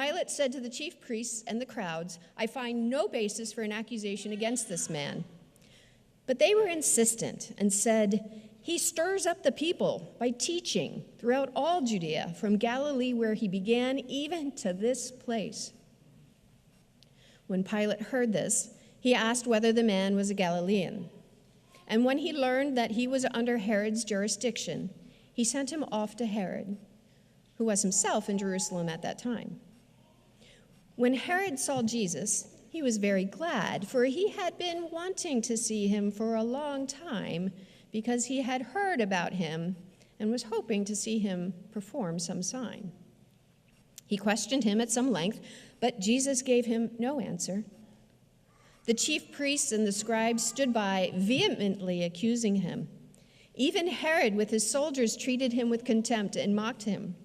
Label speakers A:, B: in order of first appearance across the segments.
A: Pilate said to the chief priests and the crowds, "I find no basis for an accusation against this man." But they were insistent and said, "He stirs up the people by teaching throughout all Judea, from Galilee where he began, even to this place." When Pilate heard this, he asked whether the man was a Galilean. And when he learned that he was under Herod's jurisdiction, he sent him off to Herod, who was himself in Jerusalem at that time. When Herod saw Jesus, he was very glad, for he had been wanting to see him for a long time, because he had heard about him and was hoping to see him perform some sign. He questioned him at some length, but Jesus gave him no answer. The chief priests and the scribes stood by, vehemently accusing him. Even Herod with his soldiers treated him with contempt and mocked him.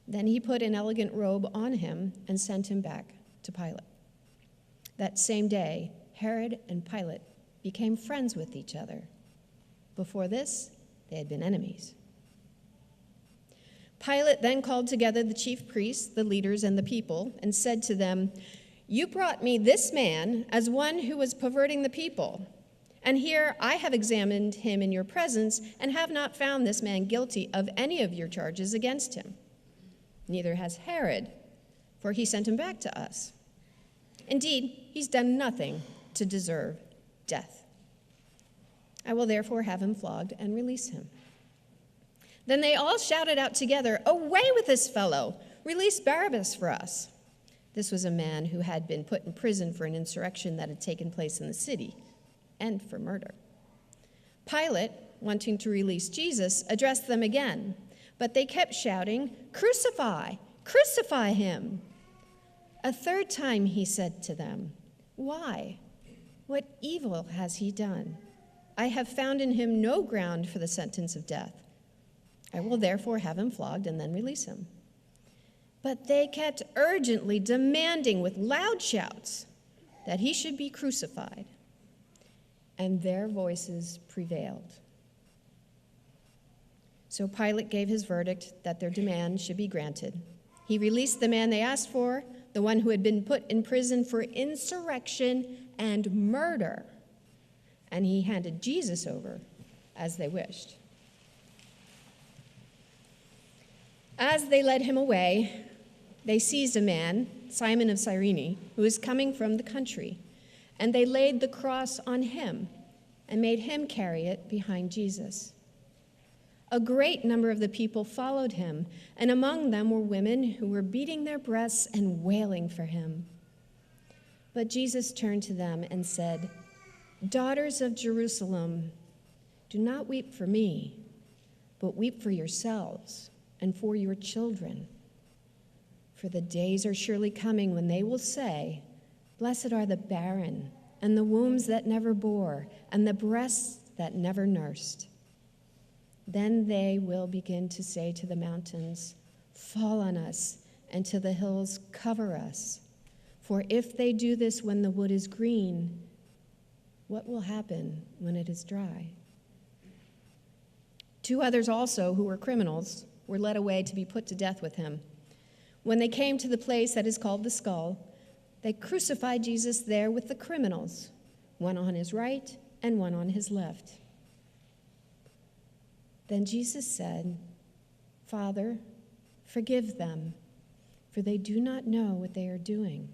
A: Then he put an elegant robe on him and sent him back to Pilate. That same day, Herod and Pilate became friends with each other. Before this, they had been enemies. Pilate then called together the chief priests, the leaders, and the people, and said to them, "You brought me this man as one who was perverting the people. And here I have examined him in your presence and have not found this man guilty of any of your charges against him. Neither has Herod, for he sent him back to us. Indeed, he's done nothing to deserve death. I will therefore have him flogged and release him." Then they all shouted out together, "Away with this fellow! Release Barabbas for us." This was a man who had been put in prison for an insurrection that had taken place in the city, and for murder. Pilate, wanting to release Jesus, addressed them again, but they kept shouting, "Crucify! Crucify him!" A third time he said to them, "Why? What evil has he done? I have found in him no ground for the sentence of death. I will therefore have him flogged and then release him." But they kept urgently demanding with loud shouts that he should be crucified. And their voices prevailed. So Pilate gave his verdict that their demand should be granted. He released the man they asked for, the one who had been put in prison for insurrection and murder, and he handed Jesus over as they wished. As they led him away, they seized a man, Simon of Cyrene, who was coming from the country, and they laid the cross on him and made him carry it behind Jesus. A great number of the people followed him, and among them were women who were beating their breasts and wailing for him. But Jesus turned to them and said, "Daughters of Jerusalem, do not weep for me, but weep for yourselves and for your children. For the days are surely coming when they will say, 'Blessed are the barren, and the wombs that never bore, and the breasts that never nursed.' Then they will begin to say to the mountains, 'Fall on us,' and to the hills, 'Cover us.' For if they do this when the wood is green, what will happen when it is dry?" 2 others also, who were criminals, were led away to be put to death with him. When they came to the place that is called the Skull, they crucified Jesus there with the criminals, one on his right and one on his left. Then Jesus said, "Father, forgive them, for they do not know what they are doing."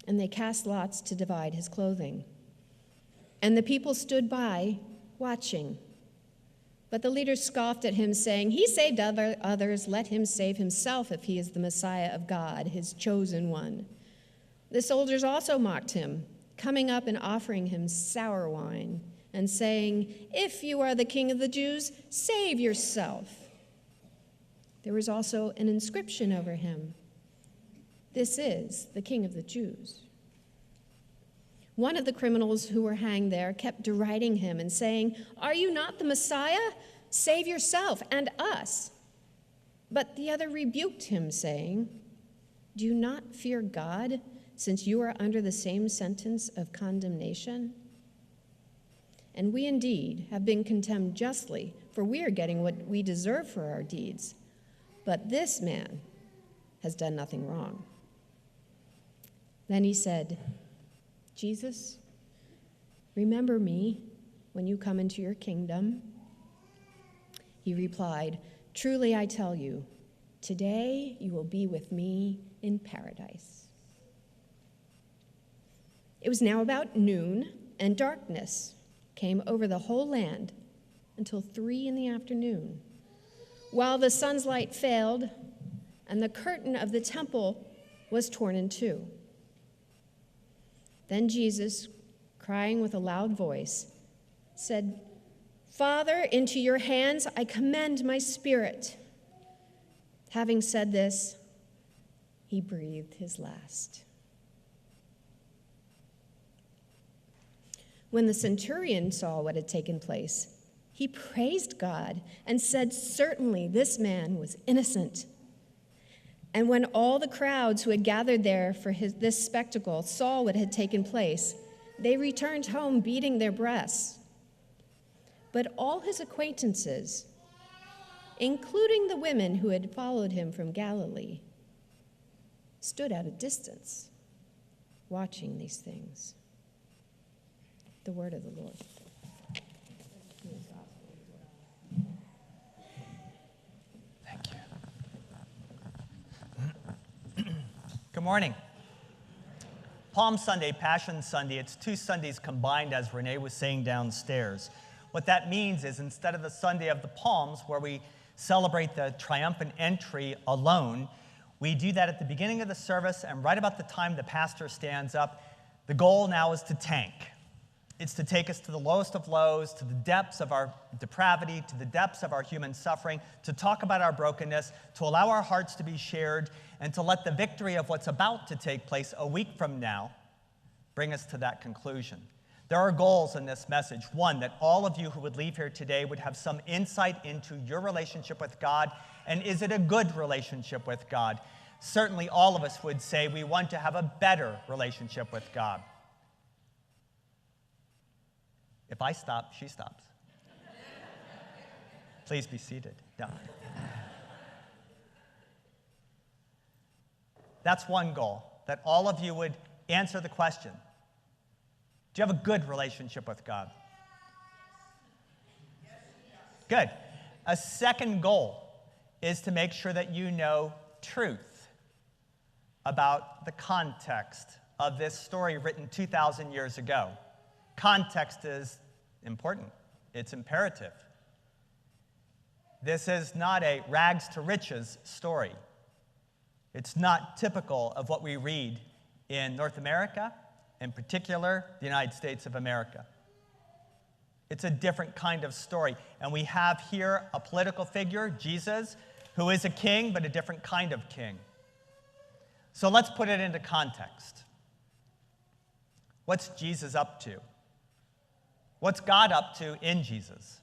A: And they cast lots to divide his clothing. And the people stood by, watching. But the leaders scoffed at him, saying, "He saved others, let him save himself if he is the Messiah of God, his chosen one." The soldiers also mocked him, coming up and offering him sour wine, and saying, "If you are the king of the Jews, save yourself." There was also an inscription over him, "This is the King of the Jews." One of the criminals who were hanged there kept deriding him and saying, "Are you not the Messiah? Save yourself and us." But the other rebuked him, saying, "Do you not fear God, since you are under the same sentence of condemnation? And we indeed have been condemned justly, for we are getting what we deserve for our deeds. But this man has done nothing wrong. Then he said, Jesus, remember me when you come into your kingdom. He replied, truly I tell you, today you will be with me in paradise. It was now about noon, and darkness came over the whole land until 3 p.m, while the sun's light failed and the curtain of the temple was torn in two. Then Jesus, crying with a loud voice, said, Father, into your hands I commend my spirit. Having said this, he breathed his last. When the centurion saw what had taken place, he praised God and said, certainly this man was innocent. And when all the crowds who had gathered there for this spectacle saw what had taken place, they returned home beating their breasts. But all his acquaintances, including the women who had followed him from Galilee, stood at a distance, watching these things. The word of the Lord.
B: Thank you. Good morning. Palm Sunday, Passion Sunday, it's 2 Sundays combined, as Renee was saying downstairs. What that means is instead of the Sunday of the Palms, where we celebrate the triumphant entry alone, we do that at the beginning of the service, and right about the time the pastor stands up, the goal now is to tank. It's to take us to the lowest of lows, to the depths of our depravity, to the depths of our human suffering, to talk about our brokenness, to allow our hearts to be shared, and to let the victory of what's about to take place a week from now bring us to that conclusion. There are goals in this message. One, that all of you who would leave here today would have some insight into your relationship with God, and is it a good relationship with God? Certainly all of us would say we want to have a better relationship with God. If I stop, she stops. Please be seated. No. That's one goal, that all of you would answer the question, do you have a good relationship with God? Good. A second goal is to make sure that you know truth about the context of this story written 2,000 years ago. Context is important. It's imperative. This is not a rags to riches story. It's not typical of what we read in North America, in particular, the United States of America. It's a different kind of story. And we have here a political figure, Jesus, who is a king, but a different kind of king. So let's put it into context. What's Jesus up to? What's God up to in Jesus?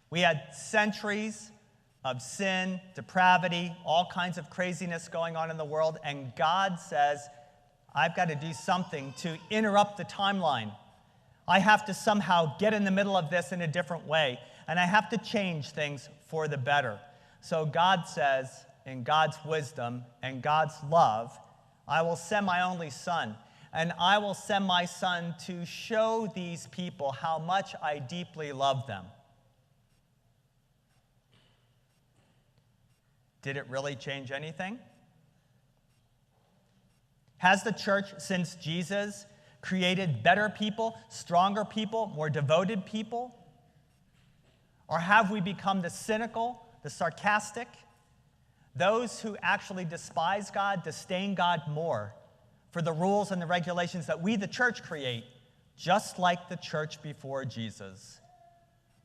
B: We had centuries of sin, depravity, all kinds of craziness going on in the world, and God says, I've got to do something to interrupt the timeline. I have to somehow get in the middle of this in a different way, and I have to change things for the better. So God says, in God's wisdom and God's love, I will send my only son, and I will send my son to show these people how much I deeply love them. Did it really change anything? Has the church, since Jesus, created better people, stronger people, more devoted people? Or have we become the cynical, the sarcastic, those who actually despise God, disdain God more for the rules and the regulations that we, the church, create, just like the church before Jesus?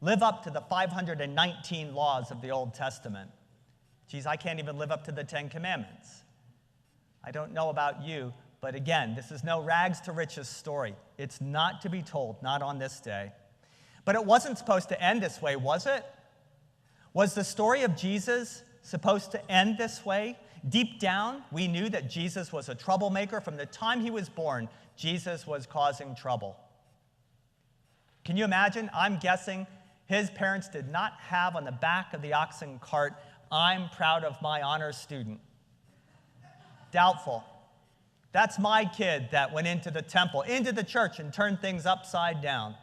B: Live up to the 519 laws of the Old Testament. Geez, I can't even live up to the 10 Commandments. I don't know about you, but again, this is no rags to riches story. It's not to be told, not on this day. But it wasn't supposed to end this way, was it? Was the story of Jesus supposed to end this way? Deep down, we knew that Jesus was a troublemaker. From the time he was born, Jesus was causing trouble. Can you imagine? I'm guessing his parents did not have on the back of the oxen cart, I'm proud of my honor student. doubtful. That's my kid that went into the temple, into the church, and turned things upside down.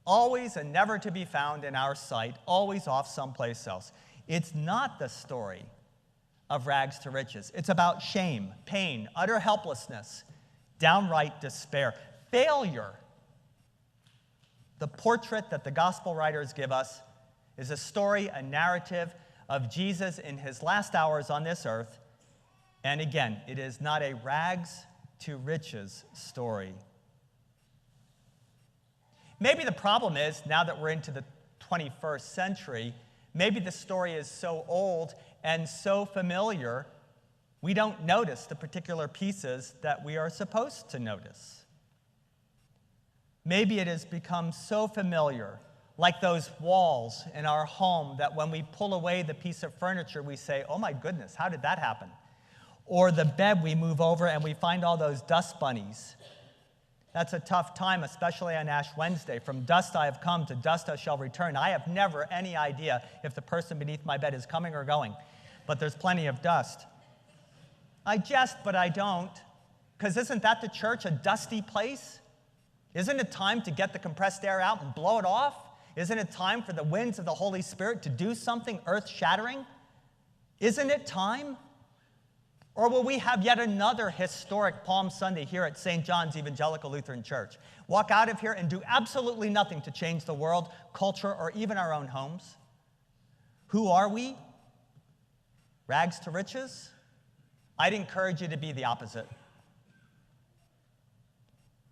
B: Always and never to be found in our sight, always off someplace else. It's not the story of rags to riches. It's about shame, pain, utter helplessness, downright despair, failure. The portrait that the gospel writers give us is a story, a narrative of Jesus in his last hours on this earth. And again, it is not a rags to riches story. Maybe the problem is, now that we're into the 21st century, maybe the story is so old and so familiar, we don't notice the particular pieces that we are supposed to notice. Maybe it has become so familiar, like those walls in our home, that when we pull away the piece of furniture, we say, oh my goodness, how did that happen? Or the bed we move over and we find all those dust bunnies. That's a tough time, especially on Ash Wednesday. From dust I have come, to dust I shall return. I have never any idea if the person beneath my bed is coming or going, but there's plenty of dust. I jest, but I don't, because isn't that the church, a dusty place? Isn't it time to get the compressed air out and blow it off? Isn't it time for the winds of the Holy Spirit to do something earth-shattering? Isn't it time? Or will we have yet another historic Palm Sunday here at St. John's Evangelical Lutheran Church? Walk out of here and do absolutely nothing to change the world, culture, or even our own homes? Who are we? Rags to riches? I'd encourage you to be the opposite.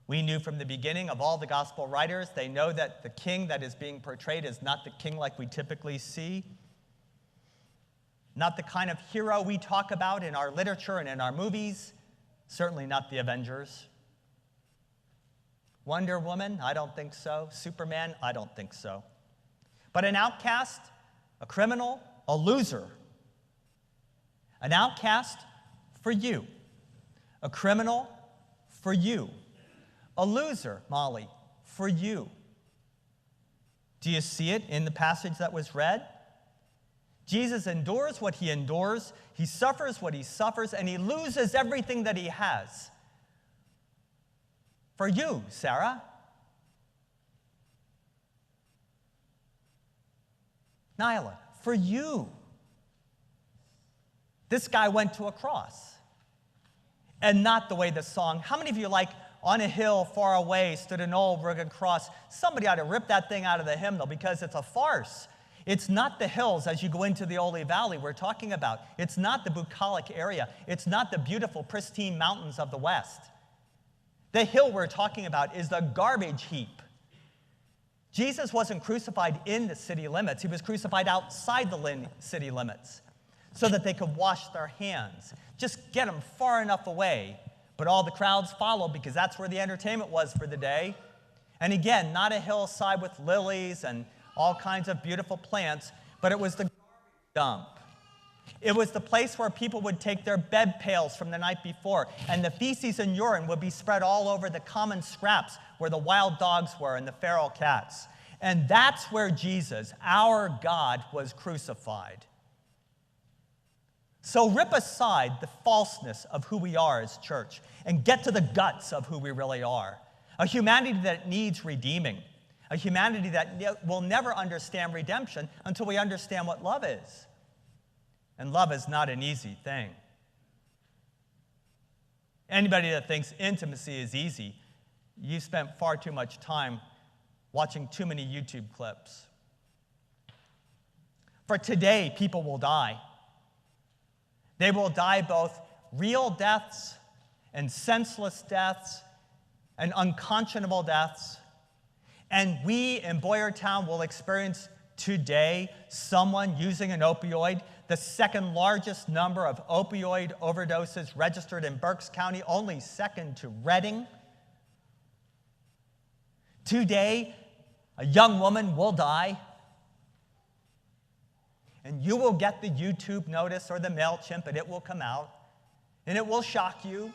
B: We knew from the beginning of all the gospel writers, they know that the king that is being portrayed is not the king like we typically see. Not the kind of hero we talk about in our literature and in our movies. Certainly not the Avengers. Wonder Woman? I don't think so. Superman? I don't think so. But an outcast, a criminal, a loser. An outcast for you. A criminal for you. A loser, Molly, for you. Do you see it in the passage that was read? Jesus endures what he endures, he suffers what he suffers, and he loses everything that he has. For you, Sarah. Nyla, for you. This guy went to a cross. And not the way the song, how many of you like, on a hill far away stood an old rugged cross? Somebody ought to rip that thing out of the hymnal because it's a farce. It's not the hills as you go into the Ole Valley we're talking about. It's not the bucolic area. It's not the beautiful, pristine mountains of the West. The hill we're talking about is the garbage heap. Jesus wasn't crucified in the city limits. He was crucified outside the city limits so that they could wash their hands. Just get them far enough away. But all the crowds followed because that's where the entertainment was for the day. And again, not a hillside with lilies and all kinds of beautiful plants, but it was the dump. It was the place where people would take their bed pails from the night before, and the feces and urine would be spread all over the common scraps where the wild dogs were and the feral cats. And that's where Jesus, our God, was crucified. So rip aside the falseness of who we are as church and get to the guts of who we really are. A humanity that needs redeeming. A humanity that will never understand redemption until we understand what love is. And love is not an easy thing. Anybody that thinks intimacy is easy, you spent far too much time watching too many YouTube clips. For today, people will die. They will die both real deaths and senseless deaths and unconscionable deaths. And we in Boyertown will experience today someone using an opioid, the second largest number of opioid overdoses registered in Berks County, only second to Redding. Today, a young woman will die. And you will get the YouTube notice or the MailChimp, and it will come out. And it will shock you.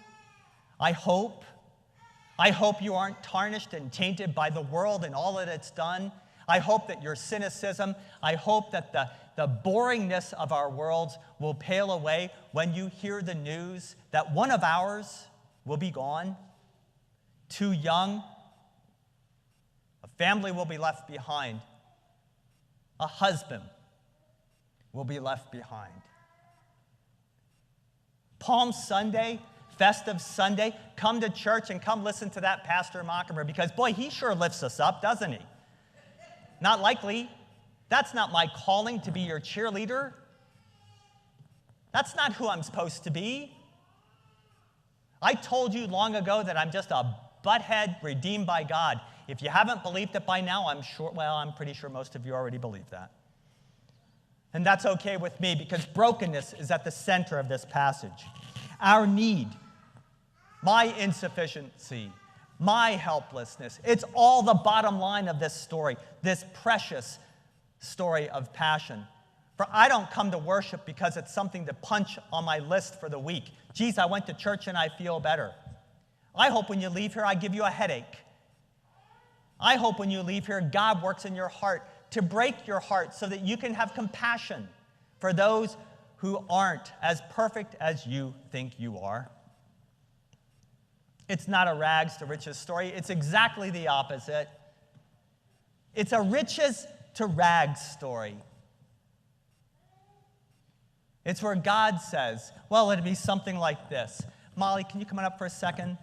B: I hope you aren't tarnished and tainted by the world and all that it's done. I hope that your cynicism, I hope that the boringness of our worlds will pale away when you hear the news that one of ours will be gone, too young. A family will be left behind. A husband will be left behind. Palm Sunday, festive Sunday, come to church and come listen to that Pastor Mockingbird, because boy, he sure lifts us up, doesn't he? Not likely. That's not my calling to be your cheerleader. That's not who I'm supposed to be. I told you long ago that I'm just a butthead redeemed by God. If you haven't believed it by now, I'm pretty sure most of you already believe that. And that's okay with me, because brokenness is at the center of this passage. Our need, my insufficiency, my helplessness, it's all the bottom line of this story, this precious story of passion. For I don't come to worship because it's something to punch on my list for the week. Geez, I went to church and I feel better. I hope when you leave here, I give you a headache. I hope when you leave here, God works in your heart to break your heart so that you can have compassion for those who aren't as perfect as you think you are. It's not a rags to riches story. It's exactly the opposite. It's a riches to rags story. It's where God says, well, it'd be something like this. Molly, can you come on up for a second?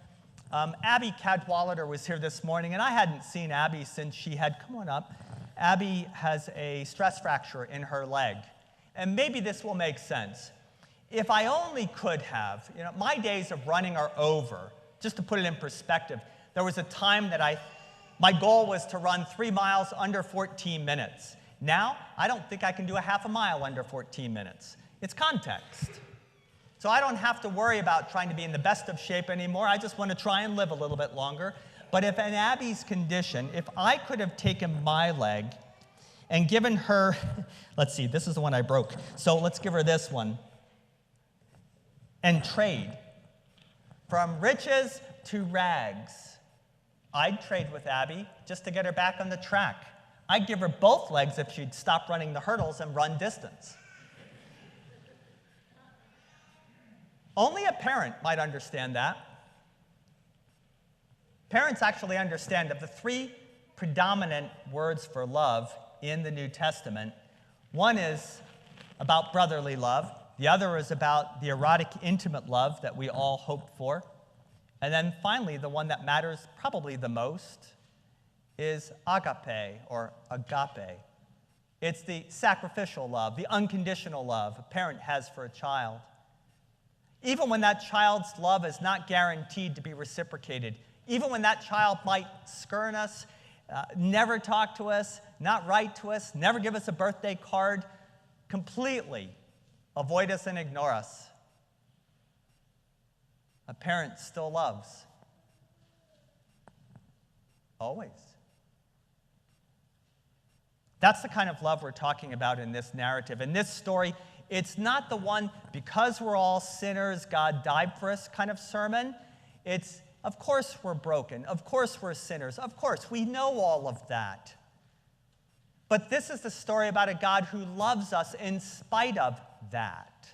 B: Abby Cadwallader was here this morning, and I hadn't seen Abby since she had, come on up. Abby has a stress fracture in her leg. And maybe this will make sense. If I only could have, my days of running are over. Just to put it in perspective, there was a time that my goal was to run 3 miles under 14 minutes. Now, I don't think I can do a half a mile under 14 minutes. It's context. So I don't have to worry about trying to be in the best of shape anymore. I just want to try and live a little bit longer. But if in Abby's condition, if I could have taken my leg and given her, let's see, this is the one I broke. So let's give her this one and trade. From riches to rags. I'd trade with Abby just to get her back on the track. I'd give her both legs if she'd stop running the hurdles and run distance. Only a parent might understand that. Parents actually understand that the 3 predominant words for love in the New Testament, one is about brotherly love. The other is about the erotic, intimate love that we all hope for. And then finally, the one that matters probably the most is agape, or agape. It's the sacrificial love, the unconditional love a parent has for a child. Even when that child's love is not guaranteed to be reciprocated, even when that child might scorn us, never talk to us, not write to us, never give us a birthday card, completely avoid us and ignore us, a parent still loves. Always. That's the kind of love we're talking about in this narrative. In this story, it's not the one, because we're all sinners, God died for us kind of sermon. It's, of course we're broken. Of course we're sinners. Of course, we know all of that. But this is the story about a God who loves us in spite of that.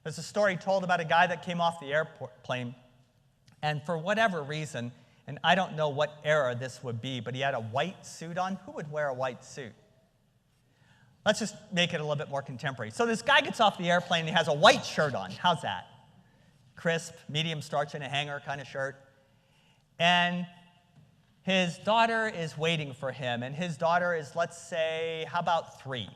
B: There's a story told about a guy that came off the airplane, and for whatever reason, and I don't know what era this would be, but he had a white suit on. Who would wear a white suit? Let's just make it a little bit more contemporary. So this guy gets off the airplane and he has a white shirt on. How's that? Crisp, medium starch in a hanger kind of shirt. And his daughter is waiting for him. And his daughter is, let's say, how about 3?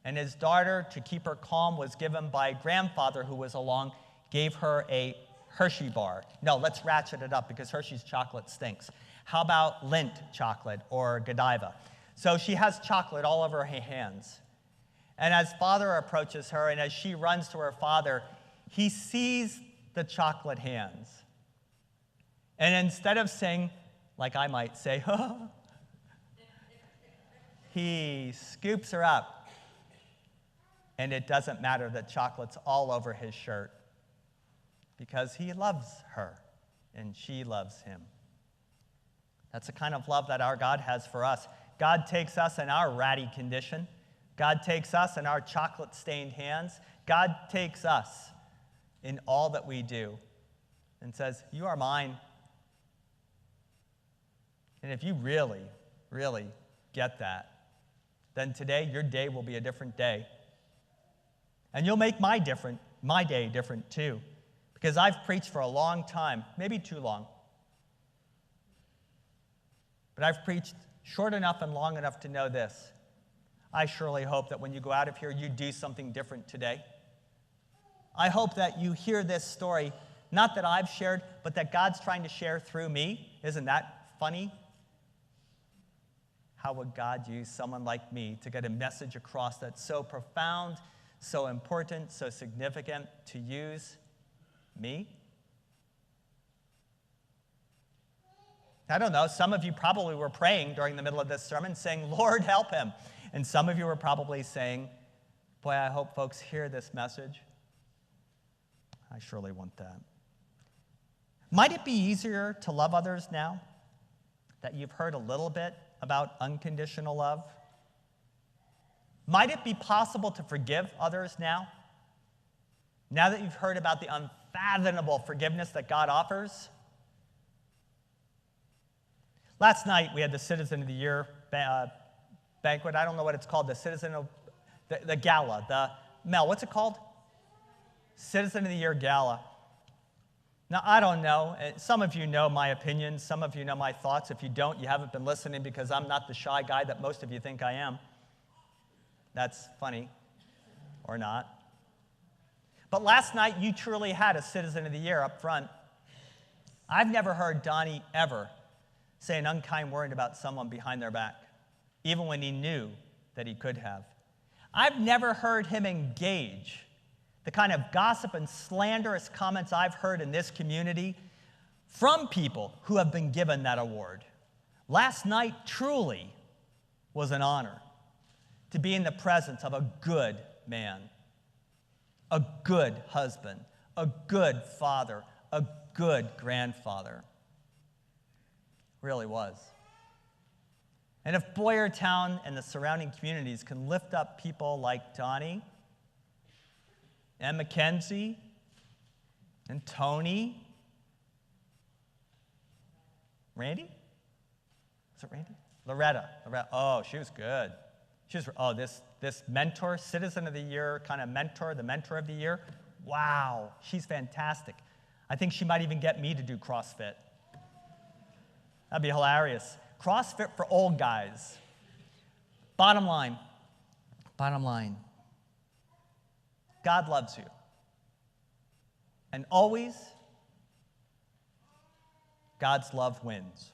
B: And his daughter, to keep her calm, was given by grandfather who was along, gave her a Hershey bar. No, let's ratchet it up because Hershey's chocolate stinks. How about Lindt chocolate or Godiva? So she has chocolate all over her hands. And as father approaches her and as she runs to her father, he sees the chocolate hands. And instead of saying, like I might say, he scoops her up. And it doesn't matter that chocolate's all over his shirt because he loves her and she loves him. That's the kind of love that our God has for us. God takes us in our ratty condition. God takes us in our chocolate-stained hands. God takes us in all that we do and says, you are mine. And if you really, really get that, then today your day will be a different day. And you'll make my day different too. Because I've preached for a long time, maybe too long. But I've preached short enough and long enough to know this. I surely hope that when you go out of here, you do something different today. I hope that you hear this story, not that I've shared, but that God's trying to share through me. Isn't that funny? How would God use someone like me to get a message across that's so profound, so important, so significant, to use me? I don't know. Some of you probably were praying during the middle of this sermon saying, Lord, help him. And some of you were probably saying, boy, I hope folks hear this message. I surely want that. Might it be easier to love others now that you've heard a little bit about unconditional love? Might it be possible to forgive others now that you've heard about the unfathomable forgiveness that God offers? Last night, we had the Citizen of the Year banquet. I don't know what it's called, the gala. Mel, what's it called? Citizen of the Year Gala. Now, I don't know. Some of you know my opinions. Some of you know my thoughts. If you don't, you haven't been listening because I'm not the shy guy that most of you think I am. That's funny. Or not. But last night, you truly had a Citizen of the Year up front. I've never heard Donnie ever say an unkind word about someone behind their back, even when he knew that he could have. I've never heard him engage the kind of gossip and slanderous comments I've heard in this community from people who have been given that award. Last night truly was an honor to be in the presence of a good man, a good husband, a good father, a good grandfather. Really was. And if Boyertown and the surrounding communities can lift up people like Donnie and Mackenzie and Tony, Randy? Is it Randy? Loretta. Oh, she was good. This mentor, Citizen of the Year kind of mentor, the mentor of the year. Wow, she's fantastic. I think she might even get me to do CrossFit. That'd be hilarious. CrossFit for old guys. Bottom line. God loves you. And always, God's love wins.